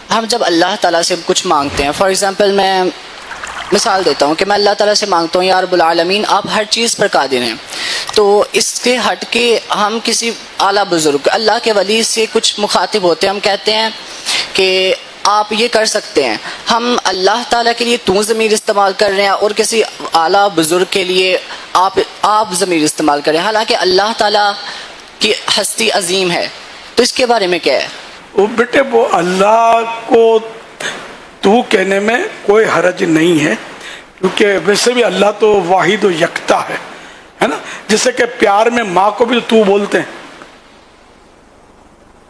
ہم جب اللہ تعالیٰ سے کچھ مانگتے ہیں، فار ایگزامپل میں مثال دیتا ہوں کہ میں اللہ تعالیٰ سے مانگتا ہوں یا رب العالمین آپ ہر چیز پر قادر ہیں، تو اس سے ہٹ کے ہم کسی اعلیٰ بزرگ اللہ کے ولی سے کچھ مخاطب ہوتے ہیں، ہم کہتے ہیں کہ آپ یہ کر سکتے ہیں، ہم اللہ تعالیٰ کے لیے تو ضمیر استعمال کر رہے ہیں اور کسی اعلیٰ بزرگ کے لیے آپ ضمیر استعمال کر رہے ہیں، حالانکہ اللہ تعالیٰ کی ہستی عظیم ہے. تو اس کے بارے میں کیا ہے؟ وہ بیٹے وہ اللہ کو تو کہنے میں کوئی حرج نہیں ہے، کیونکہ ویسے بھی اللہ تو واحد و یکتا ہے نا. جیسے کہ پیار میں ماں کو بھی تو بولتے ہیں،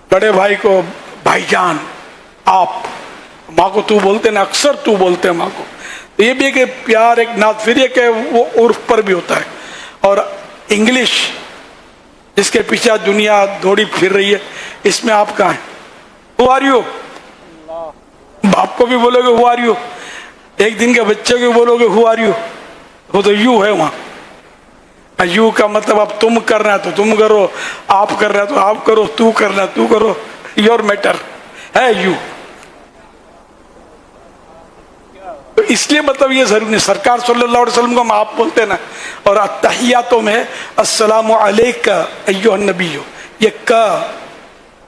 بڑے بھائی کو بھائی جان، آپ ماں کو تو بولتے ہیں نا، اکثر تو بولتے ہیں ماں کو. تو یہ بھی ہے کہ پیار ایک نات، پھر یہ کہ وہ عرف پر بھی ہوتا ہے. اور انگلش جس کے پیچھے دنیا دوڑی پھر رہی ہے، اس میں آپ کہاں ہیں؟ Who are you? باپ کو بھی بولو گے ہو آر یو، ایک دن کے بچے کو بولو گے ہو آر یو، وہ تو یو ہے وہاں. یو کا مطلب اب تم کرنا ہے تو تم کرو، آپ کرنا ہے تو آپ کرو، تو کرنا ہے تو کرو، یور میٹر ہے یو. تو اس لیے مطلب یہ ضروری نہیں. سرکار صلی اللہ علیہ وسلم کو ہم آپ بولتے ہیں نا. اور التحیاتوں میں السلام علیک ایھا النبی،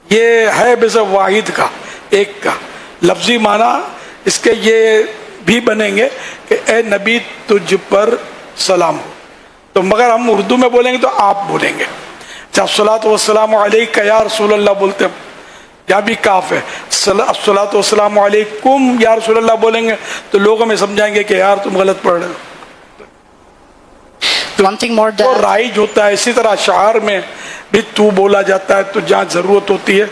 یہ ہے بس واحد کا، ایک کا لفظی معنی اس کے یہ بھی بنیں گے کہ اے نبی تجھ پر سلام ہو. تو مگر ہم اردو میں بولیں گے تو آپ بولیں گے. الصلاۃ والسلام علیک یا رسول اللہ بولتے ہیں، یا بھی کاف ہے. الصلاۃ والسلام علیکم یا رسول اللہ بولیں گے تو لوگ ہمیں سمجھائیں گے کہ یار تم غلط پڑھ رہے ہو. تو رائج ہوتا ہے. اسی طرح اشعار میں بھی تو بولا جاتا ہے، تو جہاں ضرورت ہوتی ہے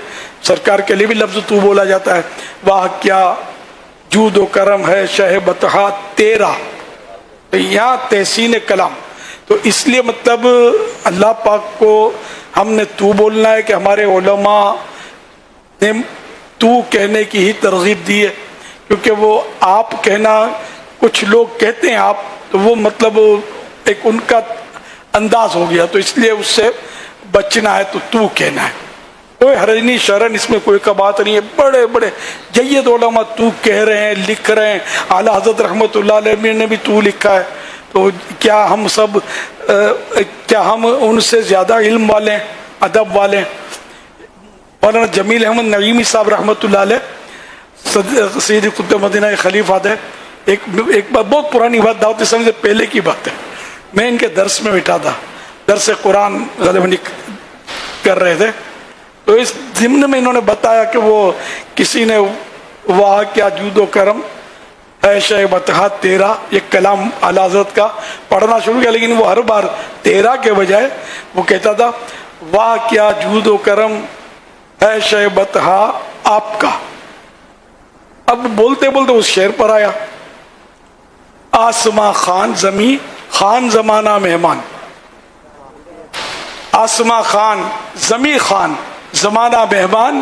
سرکار کے لیے بھی لفظ تو بولا جاتا ہے. واہ کیا جود و کرم ہے شہ بطحا تیرا، تو یہاں تحسین کلام. تو اس لیے مطلب اللہ پاک کو ہم نے تو بولنا ہے کہ ہمارے علماء نے تو کہنے کی ہی ترغیب دی ہے. کیونکہ وہ آپ کہنا، کچھ لوگ کہتے ہیں آپ، تو وہ مطلب ایک ان کا انداز ہو گیا، تو اس لیے اس سے بچنا ہے تو کہنا ہے. کوئی حرج نہیں، شرن اس میں کوئی بات نہیں ہے. بڑے بڑے جید علماء تو کہہ رہے ہیں، لکھ رہے ہیں. اعلیٰ حضرت رحمۃ اللہ علیہ نے بھی تو لکھا ہے. تو کیا ہم ان سے زیادہ علم والے ہیں، ادب والے ہیں؟ مولانا جمیل احمد نعیمی صاحب رحمۃ اللہ علیہ سید قطب مدینہ خلیفہ تھے. ایک بات بہت پرانی بات، دعوت اسلامی سے پہلے کی بات ہے. میں ان کے درس میں بیٹھا تھا، درس قرآن غالباً کر رہے تھے. تو اس ضمن میں انہوں نے بتایا کہ وہ کسی نے واہ کیا جود و کرم ہے شہ بطحا تیرا، یہ کلام اعلیٰ حضرت کا پڑھنا شروع کیا، لیکن وہ ہر بار تیرا کے بجائے وہ کہتا تھا واہ کیا جود و کرم ہے شہ بطحا آپ کا. اب بولتے بولتے اس شعر پر آیا، آسماں خان زمیں خان زمانہ مہمان. آسماں خان زمیں خان زمانہ مہمان،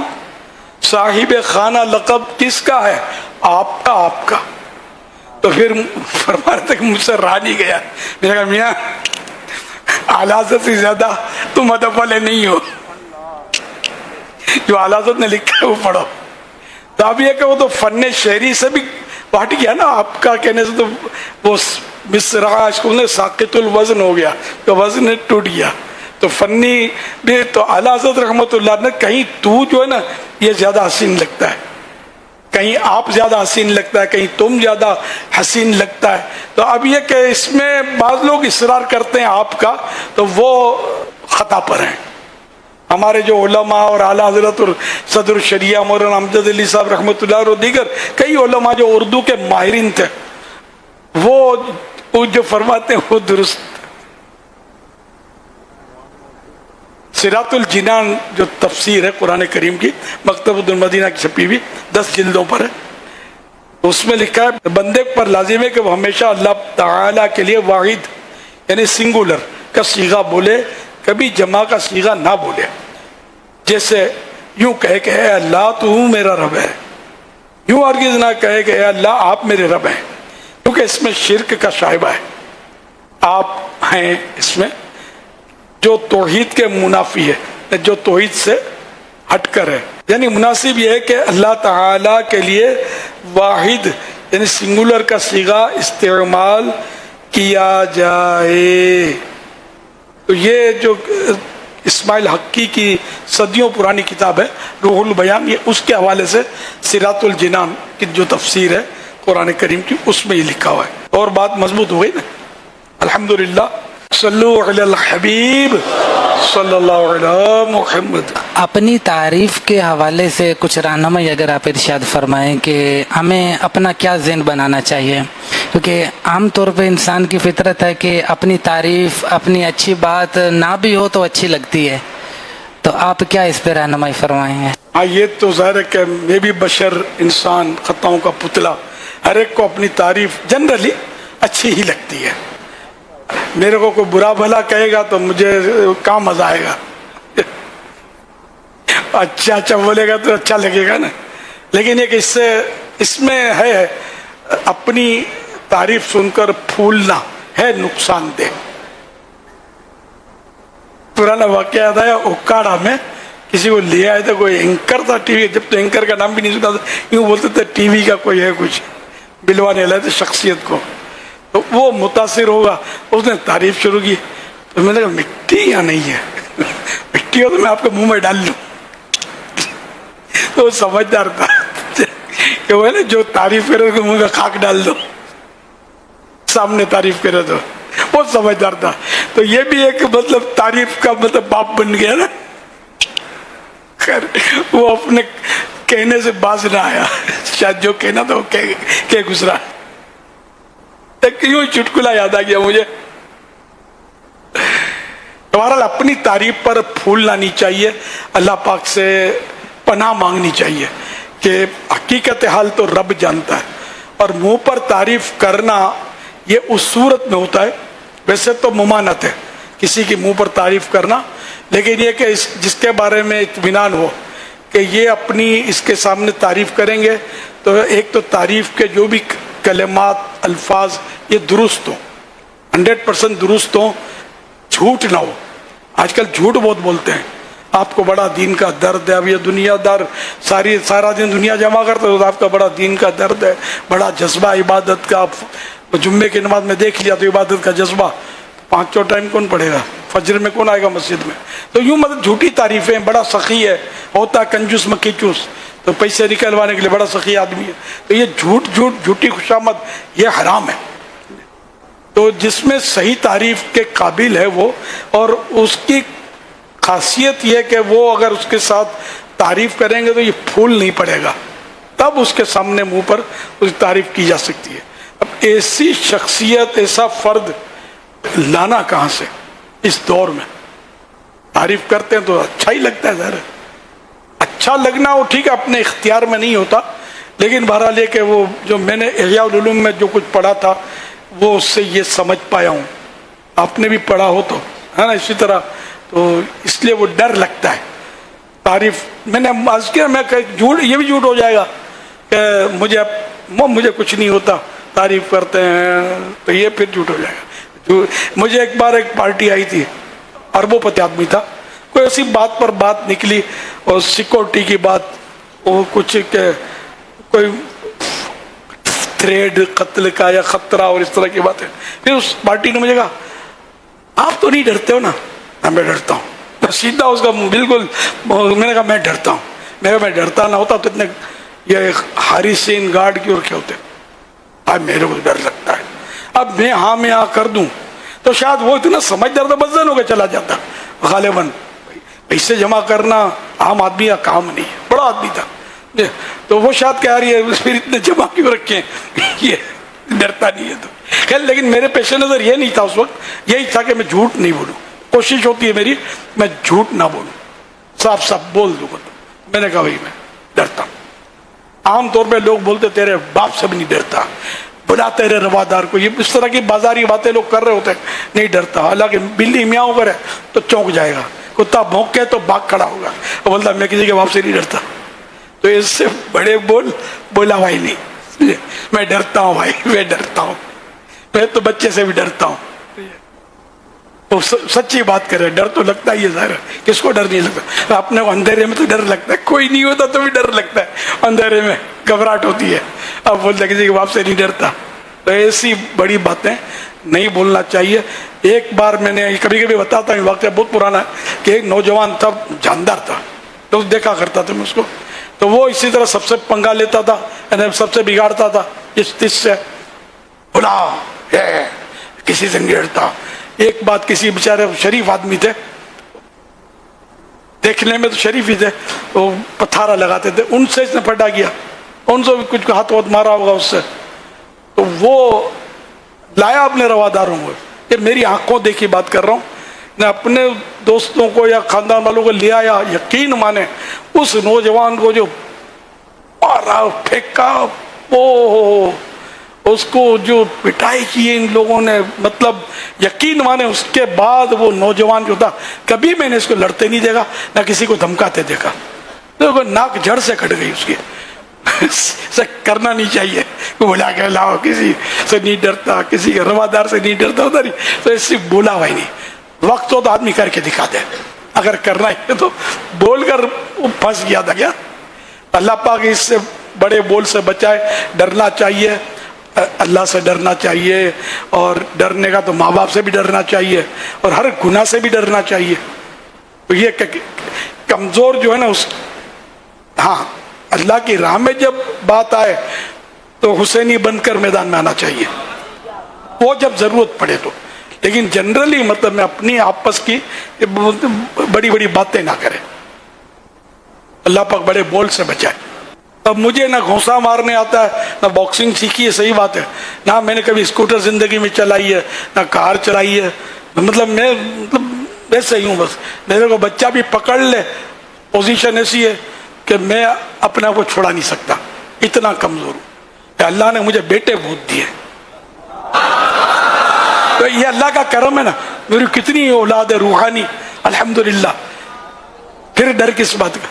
صاحب خانہ لقب کس کا ہے؟ آپ کا. آپ کا. تو پھر فرما رہے تھے کہ مجھ سے رہا نہیں گیا. میں نے کہا میاں اعلیٰ حضرت سے زیادہ تم ادب والے نہیں ہو، جو اعلیٰ حضرت نے لکھا ہے وہ پڑھو. تو اب یہ کہ وہ تو فن شعری سے بھی ہٹ گیا نا، آپ کا کہنے سے تو وہ مصرع ساقط الوزن ہو گیا، تو وزن ٹوٹ گیا. تو فنی بھی تو اعلیٰ حضرت رحمۃ اللہ نے کہیں تو جو ہے نا یہ زیادہ حسین لگتا ہے، کہیں آپ زیادہ حسین لگتا ہے، کہیں تم زیادہ حسین لگتا ہے. تو اب یہ کہ اس میں بعض لوگ اصرار کرتے ہیں آپ کا، تو وہ خطا پر ہیں. ہمارے جو علماء اور اعلیٰ حضرت اور صدر الشریعہ مولانا امجد علی صاحب رحمۃ اللہ اور دیگر کئی علماء جو اردو کے ماہرین تھے، وہ جو فرماتے ہیں وہ درست. صراط الجنان جو تفسیر ہے قرآن کریم کی، مکتبۃ المدینہ کی چھپی ہوئی 10 جلدوں پر ہے، اس میں لکھا ہے بندے پر لازم ہے کہ وہ ہمیشہ اللہ تعالیٰ کے لیے واحد یعنی سنگولر کا صیغہ بولے، کبھی جمع کا صیغہ نہ بولے. جیسے یوں کہے کہ اے اللہ تو میرا رب ہے، یوں ہرگز نہ کہے کہ اے اللہ آپ میرے رب ہیں، کیونکہ اس میں شرک کا شائبہ ہے. آپ ہیں اس میں جو توحید کے منافی ہے، جو توحید سے ہٹ کر ہے. یعنی مناسب یہ ہے کہ اللہ تعالیٰ کے لیے واحد یعنی سنگولر کا صیغہ استعمال کیا جائے. تو یہ جو اسماعیل حقی کی صدیوں پرانی کتاب ہے روح البیان، یہ اس کے حوالے سے صراط الجنان کی جو تفسیر ہے قرآن کریم کی اس میں یہ لکھا ہوا ہے. اور بات مضبوط ہو گئی نا. الحمدللہ. صلو علی الحبیب صلی اللہ علیہ محمد. اپنی تعریف کے حوالے سے کچھ رہنمائی اگر آپ ارشاد فرمائیں کہ ہمیں اپنا کیا ذہن بنانا چاہیے، کیونکہ عام طور پہ انسان کی فطرت ہے کہ اپنی تعریف، اپنی اچھی بات نہ بھی ہو تو اچھی لگتی ہے، تو آپ کیا اس پہ رہنمائی فرمائیں گے؟ ہاں یہ تو ظاہر ہے کہ میں بھی بشر انسان خطاؤں کا پتلا، ہر ایک کو اپنی تعریف جنرلی اچھی ہی لگتی ہے. میرے کو کوئی برا بھلا کہے گا تو مجھے کہاں مزہ آئے گا، اچھا اچھا بولے گا تو اچھا لگے گا نا. لیکن ایک اس میں ہے اپنی تعریف سن کر پھولنا ہے نقصان دہ. پرانا واقعہ یاد آیا، اوکاڑا میں کسی کو لے آئے تھے، کوئی اینکر تھا ٹی وی، جب تو اینکر کا نام بھی نہیں سنا تھا، یوں بولتے تھے ٹی وی کا کوئی ہے کچھ، بلوانے لائے تھے شخصیت کو. تو وہ متاثر ہوگا، اس نے تعریف شروع کی. تو میں نے کہا مٹی یا نہیں ہے، مٹی ہو تو میں آپ کے منہ میں ڈال لوں. تو وہ سمجھدار تھا کہ وہ نا جو تعریف کرے تو منہ میں خاک ڈال دو، سامنے تعریف کرے تو وہ سمجھدار تھا. تو یہ بھی ایک مطلب تعریف کا مطلب باپ بن گیا نا. خیر وہ اپنے کہنے سے باز نہ آیا، شاید جو کہنا تھا وہ کہہ گزرا. ایک یوں چٹکلا یاد آ گیا مجھے. بہرحال اپنی تعریف پر پھول لانی چاہیے، اللہ پاک سے پناہ مانگنی چاہیے کہ حقیقت حال تو رب جانتا ہے. اور منہ پر تعریف کرنا یہ اس صورت میں ہوتا ہے، ویسے تو ممانعت ہے کسی کی منہ پر تعریف کرنا، لیکن یہ کہ جس کے بارے میں اطمینان ہو کہ یہ اپنی اس کے سامنے تعریف کریں گے تو ایک تو تعریف کے جو بھی کلمات الفاظ یہ درست ہوں، 100% درست ہوں، جھوٹ نہ ہو. آج کل جھوٹ بہت بولتے ہیں، آپ کو بڑا دین کا درد ہے، اب یہ دنیا دار سارا دن دنیا جمع کرتے تو آپ کا بڑا دین کا درد ہے، بڑا جذبہ عبادت کا. جمعے کی نماز میں دیکھ لیا تو عبادت کا جذبہ، 5 ٹائم کون پڑھے گا، فجر میں کون آئے گا مسجد میں. تو یوں مطلب جھوٹی تعریفیں، بڑا سخی ہے، ہوتا کنجوس مکی چوس، تو پیسے نکلوانے کے لیے بڑا سخی آدمی ہے. تو یہ جھوٹی خوشامد یہ حرام ہے. تو جس میں صحیح تعریف کے قابل ہے وہ، اور اس کی خاصیت یہ کہ وہ اگر اس کے ساتھ تعریف کریں گے تو یہ پھول نہیں پڑے گا، تب اس کے سامنے منہ پر اس کی تعریف کی جا سکتی ہے. اب ایسی شخصیت، ایسا فرد لانا کہاں سے اس دور میں؟ تعریف کرتے ہیں تو اچھا ہی لگتا ہے، ظاہر ہے اچھا لگنا وہ ٹھیک ہے اپنے اختیار میں نہیں ہوتا، لیکن بہرحال یہ کہ وہ جو میں نے احیاء العلوم میں جو کچھ پڑھا تھا وہ اس سے یہ سمجھ پایا ہوں. آپ نے بھی پڑھا ہو تو ہے نا اسی طرح. تو اس لیے وہ ڈر لگتا ہے تعریف. میں نے عرض کیا میں جھوٹ، یہ بھی جھوٹ ہو جائے گا کہ مجھے کچھ نہیں ہوتا، تعریف کرتے ہیں تو یہ پھر جھوٹ ہو جائے گا. مجھے ایک بار ایک پارٹی آئی تھی، اربوں پتی آدمی تھا، کوئی ایسی بات پر بات نکلی اور سیکورٹی کی بات، وہ کچھ کہ کوئی تھریڈ قتل کا یا خطرہ اور اس طرح کی باتیں. پھر اس پارٹی نے مجھے کہا آپ تو نہیں ڈرتے ہو نا؟ میں ڈرتا ہوں. سیدھا اس کا بالکل. میں نے کہا میں ڈرتا ہوں. میں ڈرتا نہ ہوتا تو اتنے یہ حارسین گارڈ کی اور کیا ہوتے. اب میرے کو ڈر لگتا ہے. اب میں ہاں کر دوں تو شاید وہ اتنا سمجھدار تھا بدزن ہو کے چلا جاتا. غالباً پیسے جمع کرنا عام آدمی کا کام نہیں ہے، بڑا آدمی تھا. تو وہ شاید کہہ رہی ہے پھر اتنے جمع کیوں رکھے، یہ ڈرتا نہیں ہے. تو خیر لیکن میرے پیش نظر یہ نہیں تھا اس وقت، یہی تھا کہ میں جھوٹ نہیں بولوں. کوشش ہوتی ہے میری میں جھوٹ نہ بولوں، صاف بول دوں. میں نے کہا بھائی میں ڈرتا ہوں. عام طور پہ لوگ بولتے تیرے باپ سے بھی نہیں ڈرتا، بلا تیرے روادار کو، یہ اس طرح کی بازاری باتیں لوگ کر رہے ہوتے ہیں. نہیں ڈرتا. حالانکہ بلی میاؤں کرے تو چونک جائے گا، کتا بھونکے تو بھاگ کھڑا ہوگا، وہ بولتا میں کسی کے باپ سے نہیں ڈرتا. تو اس سے بڑے بولا بھائی نہیں، میں ڈرتا ہوں بھائی، میں ڈرتا ہوں، میں تو بچے سے بھی ڈرتا ہوں. وہ سچی بات کرے. ڈر تو لگتا ہی ہے ظاہر ہے, کس کو ڈر نہیں لگتا؟ اپنے کو اندھیرے میں تو ڈر لگتا ہے, کوئی نہیں ہوتا تو بھی ڈر لگتا ہے, اندھیرے میں گھبراہٹ ہوتی ہے. اب بولتا کسی کے باپ سے نہیں ڈرتا. تو ایسی بڑی باتیں نہیں بولنا چاہیے. ایک بار میں نے کبھی کبھی بتاتا ہوں, واقعہ بہت پرانا ہے, کہ ایک نوجوان تھا, جاندار تھا, تو دیکھا کرتا تھا میں اس کو, تو وہ اسی طرح سب سے پنگا لیتا تھا, یعنی سب سے بگاڑتا تھا اس سے, بلا ہے کسی سے نہیں ڈرتا. ایک بات, کسی بیچارے شریف آدمی تھے, دیکھنے میں تو شریف ہی تھے, وہ پتھارا لگاتے تھے, ان سے اس نے پھٹا کیا, ان سے بھی کچھ ہاتھ واتھ مارا ہوگا اس سے. تو وہ لایا اپنے رواداروں کو, یہ میری آنکھوں دیکھی بات کر رہا ہوں, نے اپنے دوستوں کو یا خاندان والوں کو لے آیا. یقین مانے اس نوجوان کو جو مارا, پھینکا, وہ اس کو جو پٹائی کی ان لوگوں نے, مطلب یقین مانے اس کے بعد وہ نوجوان جو تھا, کبھی میں نے اس کو لڑتے نہیں دیکھا, نہ کسی کو دھمکاتے دیکھا. تو ناک جڑ سے کٹ گئی اس کی. سے کرنا نہیں چاہیے, بولا کہ لاؤ کسی سے نہیں ڈرتا, کسی کے روادار سے نہیں ڈرتا ہوتا نہیں, تو اس سے بولا ہوا ہی نہیں. وقت ہو تو آدمی کر کے دکھا دے, اگر کرنا ہے تو بول کر پھنس گیا تھا کیا. اللہ پاک اس سے بڑے بول سے بچائے. ڈرنا چاہیے, اللہ سے ڈرنا چاہیے, اور ڈرنے کا تو ماں باپ سے بھی ڈرنا چاہیے, اور ہر گناہ سے بھی ڈرنا چاہیے. تو یہ کمزور جو ہے نا اس, ہاں اللہ کی راہ میں جب بات آئے تو حسینی بن کر میدان میں آنا چاہیے, وہ جب ضرورت پڑے تو. لیکن جنرلی مطلب میں اپنی آپس کی بڑی بڑی باتیں نہ کرے. اللہ پاک بڑے بول سے بچائے. اب مجھے نہ گھونسا مارنے آتا ہے, نہ باکسنگ سیکھی ہے, صحیح بات ہے, نہ میں نے کبھی اسکوٹر زندگی میں چلائی ہے, نہ کار چلائی ہے. مطلب میں ویسے ہی ہوں, بس میرے کو بچہ بھی پکڑ لے, پوزیشن ایسی ہے کہ میں اپنے آپ کو چھوڑا نہیں سکتا, اتنا کمزور ہوں. کہ اللہ نے مجھے بیٹے بہت دیے, تو یہ اللہ کا کرم ہے نا. میری کتنی اولاد ہے روحانی, الحمدللہ. پھر ڈر کس بات کا؟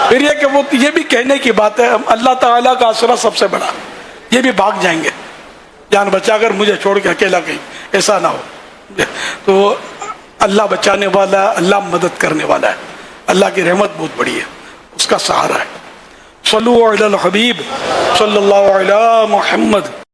پھر یہ کہ وہ یہ بھی کہنے کی بات ہے, اللہ تعالیٰ کا آسرا سب سے بڑا. یہ بھی بھاگ جائیں گے جان بچا کر مجھے چھوڑ کے اکیلا کہیں, ایسا نہ ہو. تو اللہ بچانے والا ہے, اللہ مدد کرنے والا ہے, اللہ کی رحمت بہت بڑی ہے, اس کا سہارا ہے. صلو علی الحبیب صلی اللہ علی محمد.